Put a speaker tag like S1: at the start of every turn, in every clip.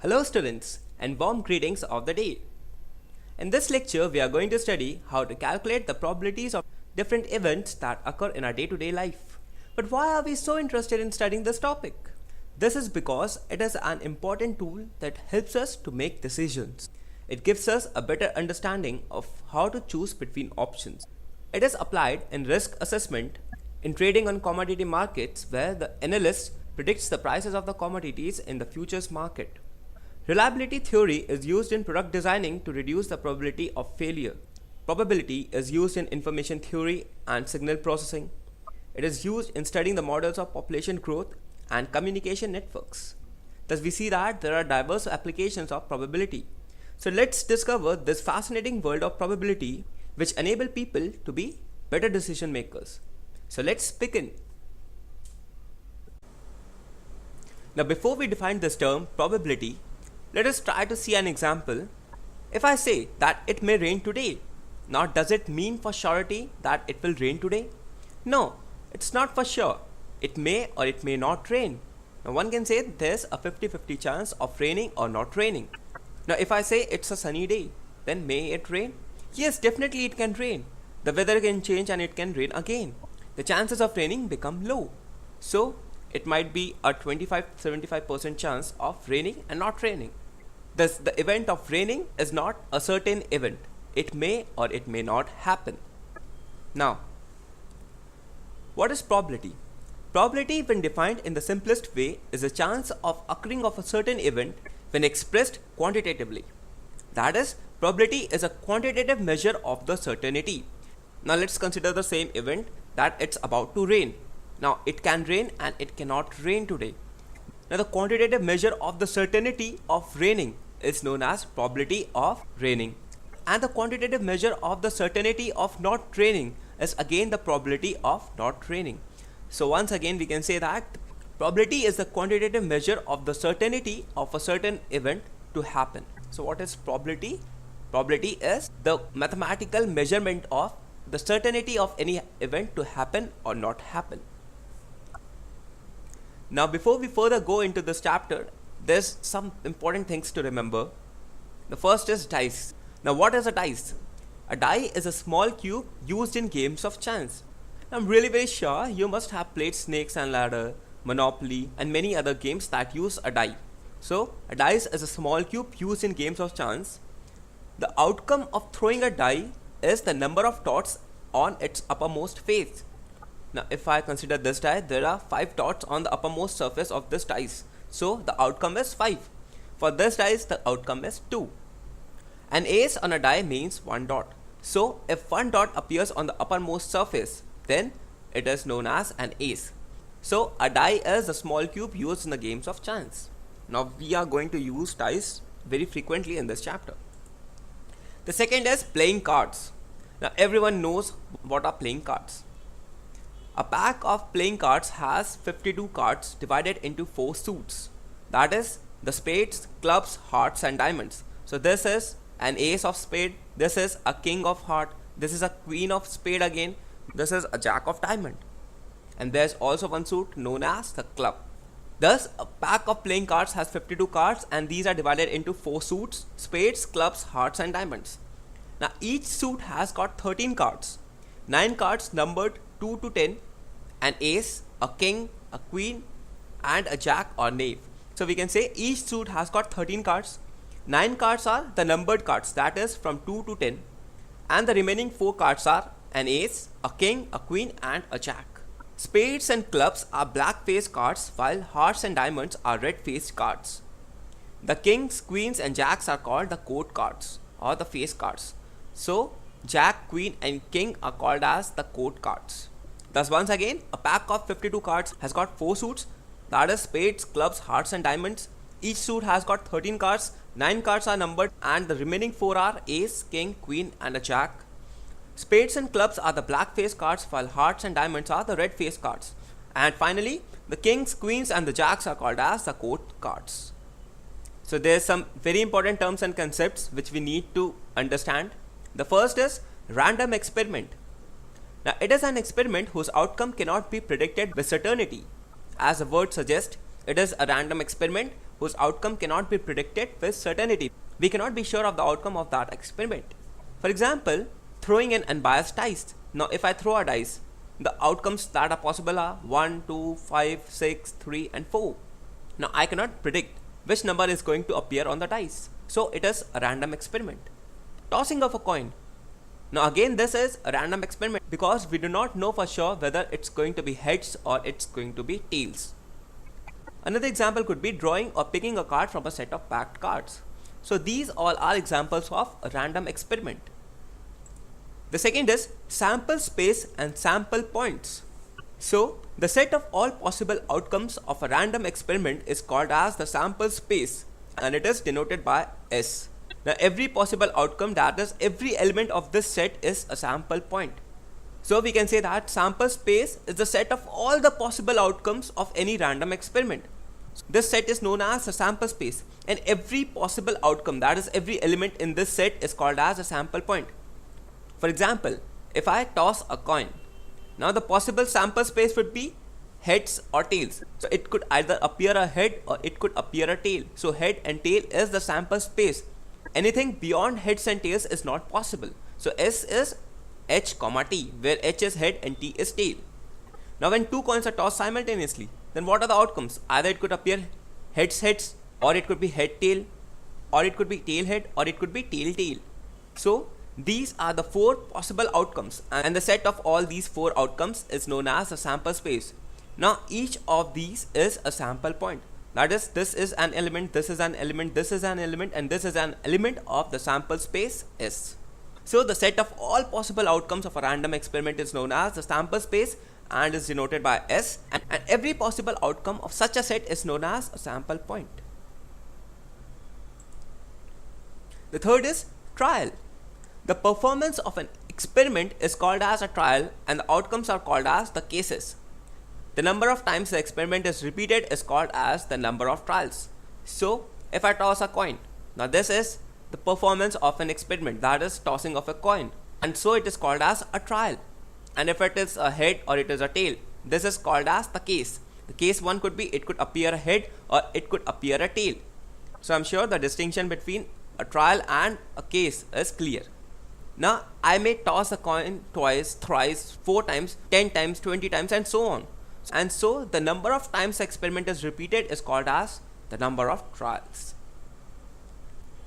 S1: Hello students and warm greetings of the day. In this lecture we are going to study how to calculate the probabilities of different events that occur in our day-to-day life. But why are we so interested in studying this topic? This is because it is an important tool that helps us to make decisions. It gives us a better understanding of how to choose between options. It is applied in risk assessment, in trading on commodity markets where the analyst predicts the prices of the commodities in the futures market. Reliability theory is used in product designing to reduce the probability of failure. Probability is used in information theory and signal processing. It is used in studying the models of population growth and communication networks. Thus we see that there are diverse applications of probability. So let's discover this fascinating world of probability which enable people to be better decision makers. So let's begin. Now before we define this term probability, let us try to see an example. If I say that it may rain today, now does it mean for surety that it will rain today? No, it's not for sure. It may or it may not rain. Now one can say there's a 50-50 chance of raining or not raining. Now if I say it's a sunny day, then may it rain? Yes, definitely it can rain. The weather can change and it can rain again. The chances of raining become low. So it might be a 25-75% chance of raining and not raining. Thus the event of raining is not a certain event. It may or it may not happen. Now, what is probability? Probability, when defined in the simplest way, is a chance of occurring of a certain event when expressed quantitatively. That is, probability is a quantitative measure of the certainty. Now let's consider the same event, that it's about to rain. Now it can rain and it cannot rain today. Now the quantitative measure of the certainty of raining is known as probability of raining. And the quantitative measure of the certainty of not raining is again the probability of not raining. So once again we can say that probability is the quantitative measure of the certainty of a certain event to happen. So what is probability? Probability is the mathematical measurement of the certainty of any event to happen or not happen. Now before we further go into this chapter, there's some important things to remember. The first is dice. Now what is a dice? A die is a small cube used in games of chance. I'm really very sure you must have played Snakes and Ladder, Monopoly and many other games that use a die. So a dice is a small cube used in games of chance. The outcome of throwing a die is the number of dots on its uppermost face. Now if I consider this die, there are 5 dots on the uppermost surface of this dice. So the outcome is 5. For this dice the outcome is 2. An ace on a die means 1 dot. So if 1 dot appears on the uppermost surface, then it is known as an ace. So a die is a small cube used in the games of chance. Now we are going to use dice very frequently in this chapter. The second is playing cards. Now everyone knows what are playing cards. A pack of playing cards has 52 cards divided into 4 suits. That is the spades, clubs, hearts and diamonds. So this is an ace of spade, this is a king of heart, this is a queen of spade again, this is a jack of diamond. And there's also one suit known as the club. Thus a pack of playing cards has 52 cards and these are divided into 4 suits: spades, clubs, hearts and diamonds. Now each suit has got 13 cards, 9 cards numbered 2 to 10, an ace, a king, a queen and a jack or knave. So we can say each suit has got 13 cards, 9 cards are the numbered cards, that is from 2 to 10, and the remaining 4 cards are an ace, a king, a queen and a jack. Spades and clubs are black faced cards while hearts and diamonds are red faced cards. The kings, queens and jacks are called the court cards or the face cards. So jack, queen and king are called as the court cards. Thus once again a pack of 52 cards has got 4 suits, that is spades, clubs, hearts and diamonds. Each suit has got 13 cards, 9 cards are numbered and the remaining 4 are ace, king, queen and a jack. Spades and clubs are the black face cards while hearts and diamonds are the red face cards. And finally the kings, queens and the jacks are called as the court cards. So there's some very important terms and concepts which we need to understand. The first is random experiment. Now it is an experiment whose outcome cannot be predicted with certainty. As the word suggests, it is a random experiment whose outcome cannot be predicted with certainty. We cannot be sure of the outcome of that experiment. For example, throwing an unbiased dice. Now if I throw a dice, the outcomes that are possible are 1, 2, 5, 6, 3 and 4. Now I cannot predict which number is going to appear on the dice. So it is a random experiment. Tossing of a coin. Now again this is a random experiment because we do not know for sure whether it's going to be heads or it's going to be tails. Another example could be drawing or picking a card from a set of packed cards. So these all are examples of a random experiment. The second is sample space and sample points. So the set of all possible outcomes of a random experiment is called as the sample space, and it is denoted by S. Now every possible outcome, that is every element of this set, is a sample point. So we can say that sample space is the set of all the possible outcomes of any random experiment. This set is known as a sample space, and every possible outcome, that is every element in this set, is called as a sample point. For example, if I toss a coin, now the possible sample space would be heads or tails. So it could either appear a head or it could appear a tail. So head and tail is the sample space. Anything beyond heads and tails is not possible. So S is H, T, where H is head and T is tail. Now when two coins are tossed simultaneously, then what are the outcomes? Either it could appear heads, or it could be head tail, or it could be tail head, or it could be tail tail. So these are the four possible outcomes, and the set of all these four outcomes is known as a sample space. Now each of these is a sample point. That is, this is an element, this is an element, this is an element, and this is an element of the sample space S. So the set of all possible outcomes of a random experiment is known as the sample space and is denoted by S, and every possible outcome of such a set is known as a sample point. The third is trial. The performance of an experiment is called as a trial, and the outcomes are called as the cases. The number of times the experiment is repeated is called as the number of trials. So if I toss a coin, now this is the performance of an experiment, that is tossing of a coin, and so it is called as a trial. And if it is a head or it is a tail, this is called as the case. The case one could be, it could appear a head or it could appear a tail. So I'm sure the distinction between a trial and a case is clear. Now I may toss a coin twice, thrice, 4 times, 10 times, 20 times and so on. And so the number of times the experiment is repeated is called as the number of trials.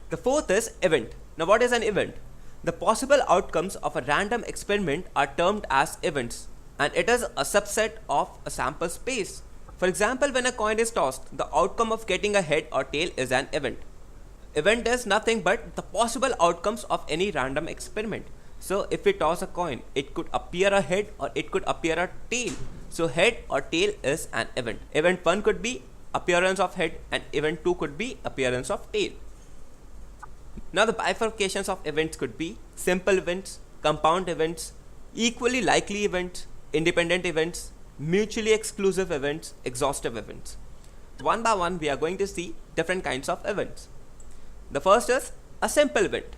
S1: The fourth is event. Now what is an event? The possible outcomes of a random experiment are termed as events, and it is a subset of a sample space. For example, when a coin is tossed, the outcome of getting a head or tail is an event. Event is nothing but the possible outcomes of any random experiment. So if we toss a coin, it could appear a head or it could appear a tail. So head or tail is an event. Event 1 could be appearance of head and event 2 could be appearance of tail. Now the bifurcations of events could be simple events, compound events, equally likely events, independent events, mutually exclusive events, exhaustive events. One by one we are going to see different kinds of events. The first is a simple event.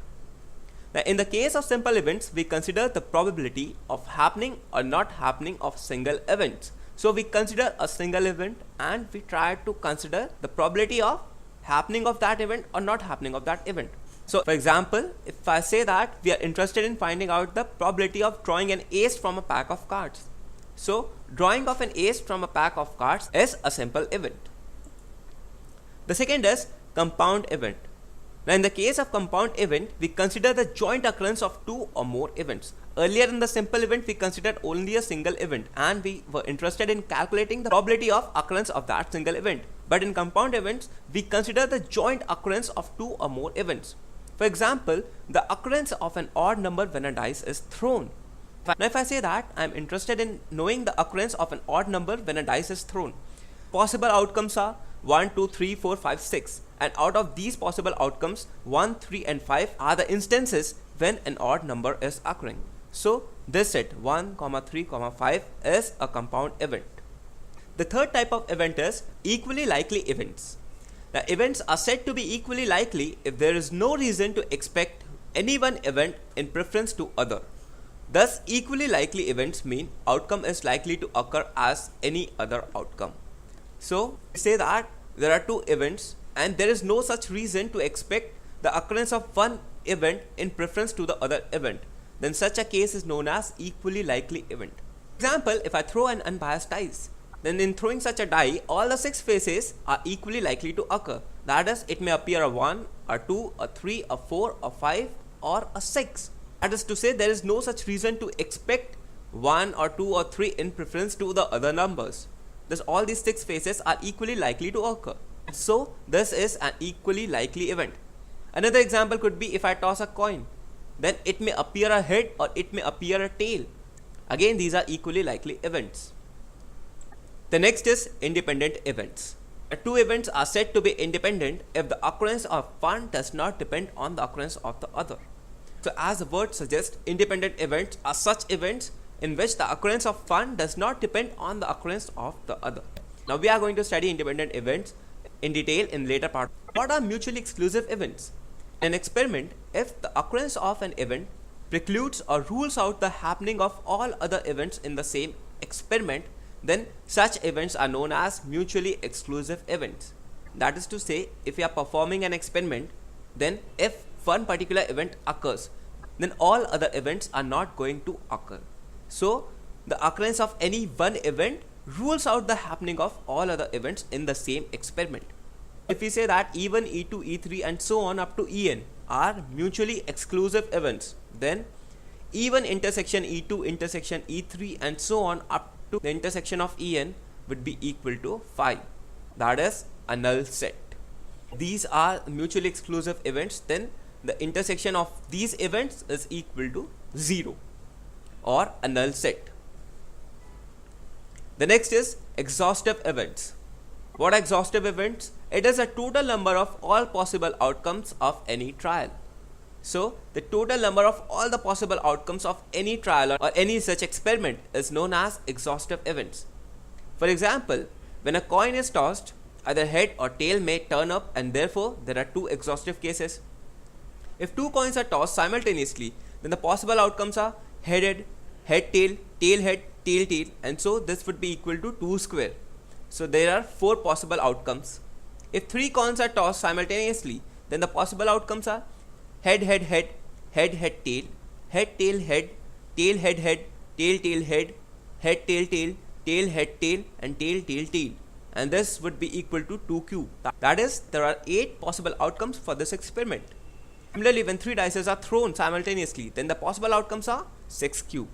S1: Now in the case of simple events, we consider the probability of happening or not happening of single events. So we consider a single event and we try to consider the probability of happening of that event or not happening of that event. So for example, if I say that we are interested in finding out the probability of drawing an ace from a pack of cards. So drawing of an ace from a pack of cards is a simple event. The second is compound event. Now in the case of compound event, we consider the joint occurrence of 2 or more events. Earlier in the simple event, we considered only a single event and we were interested in calculating the probability of occurrence of that single event. But in compound events, we consider the joint occurrence of 2 or more events. For example, the occurrence of an odd number when a dice is thrown. Now if I say that I am interested in knowing the occurrence of an odd number when a dice is thrown, possible outcomes are 1, 2, 3, 4, 5, 6. And out of these possible outcomes, 1, 3 and 5 are the instances when an odd number is occurring. So this set 1, 3, 5 is a compound event. The third type of event is equally likely events. The events are said to be equally likely if there is no reason to expect any one event in preference to other. Thus, equally likely events mean outcome is likely to occur as any other outcome. So, say that there are 2 events and there is no such reason to expect the occurrence of one event in preference to the other event, then such a case is known as equally likely event. Example, if I throw an unbiased dice, then in throwing such a die, all the 6 faces are equally likely to occur. That is, it may appear a 1, a 2, a 3, a 4, a 5 or a 6. That is to say, there is no such reason to expect 1 or 2 or 3 in preference to the other numbers. Thus all these 6 faces are equally likely to occur. So this is an equally likely event. Another example could be if I toss a coin, then it may appear a head or it may appear a tail. Again, these are equally likely events. The next is independent events. The two events are said to be independent if the occurrence of one does not depend on the occurrence of the other. So as the word suggests, independent events are such events in which the occurrence of one does not depend on the occurrence of the other. Now we are going to study independent events in detail in later part. What are mutually exclusive events? In an experiment, if the occurrence of an event precludes or rules out the happening of all other events in the same experiment, then such events are known as mutually exclusive events. That is to say, if we are performing an experiment, then if one particular event occurs, then all other events are not going to occur. So the occurrence of any one event rules out the happening of all other events in the same experiment. If we say that E1, E2, E3 and so on up to En are mutually exclusive events, then E1 intersection E2 intersection E3 and so on up to the intersection of En would be equal to 5. That is a null set. These are mutually exclusive events, then the intersection of these events is equal to 0 or a null set. The next is exhaustive events. What are exhaustive events? It is a total number of all possible outcomes of any trial. So the total number of all the possible outcomes of any trial or any such experiment is known as exhaustive events. For example, when a coin is tossed, either head or tail may turn up, and therefore there are two exhaustive cases. If two coins are tossed simultaneously, then the possible outcomes are head tail, tail head, tail tail, and so this would be equal to 2 square. So there are 4 possible outcomes. If 3 coins are tossed simultaneously, then the possible outcomes are head head head, head head tail, head tail head, tail head head, tail tail head, head tail tail, tail head tail, and tail tail tail, and this would be equal to 2 cube. That is, there are 8 possible outcomes for this experiment. Similarly, when 3 dice are thrown simultaneously, then the possible outcomes are 6 cube.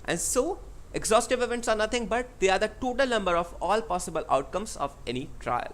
S1: And so exhaustive events are nothing but they are the total number of all possible outcomes of any trial.